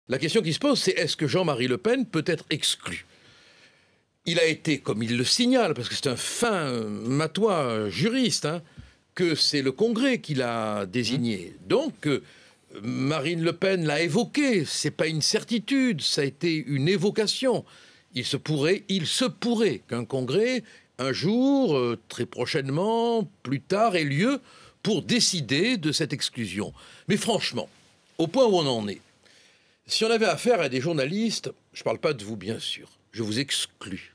La question qui se pose, c'est est-ce que Jean-Marie Le Pen peut être exclu? Il a été, comme il le signale, parce que c'est un fin matois juriste, que c'est le Congrès qui l'a désigné. Donc, Marine Le Pen l'a évoqué, c'est pas une certitude, ça a été une évocation. Il se pourrait qu'un Congrès, un jour, très prochainement, plus tard, ait lieu pour décider de cette exclusion. Mais franchement, au point où on en est, si on avait affaire à des journalistes, je ne parle pas de vous bien sûr, je vous exclus.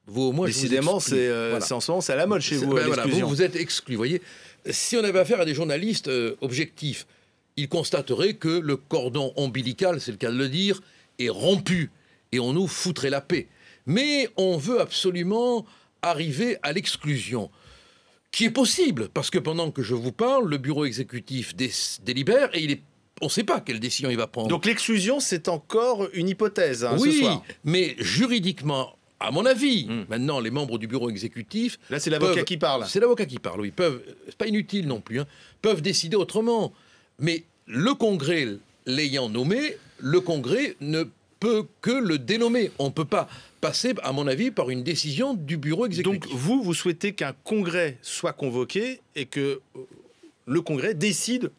Vous au moins, décidément, c'est en ce moment, c'est à la mode chez vous. Voilà, vous êtes exclus, vous voyez. Si on avait affaire à des journalistes objectifs, ils constateraient que le cordon ombilical, c'est le cas de le dire, est rompu et on nous foutrait la paix. Mais on veut absolument arriver à l'exclusion, qui est possible, parce que pendant que je vous parle, le bureau exécutif délibère et on ne sait pas quelle décision il va prendre. Donc l'exclusion, c'est encore une hypothèse oui, ce soir. Mais juridiquement, à mon avis, maintenant, les membres du bureau exécutif... Là, c'est l'avocat qui parle. C'est l'avocat qui parle, oui. C'est pas inutile non plus, peuvent décider autrement. Mais le Congrès l'ayant nommé, le Congrès ne peut que le dénommer. On ne peut pas passer, à mon avis, par une décision du bureau exécutif. Donc vous souhaitez qu'un Congrès soit convoqué et que le Congrès décide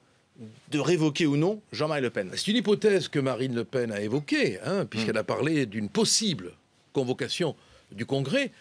de révoquer ou non Jean-Marie Le Pen? C'est une hypothèse que Marine Le Pen a évoquée, puisqu'elle a parlé d'une possible convocation du Congrès.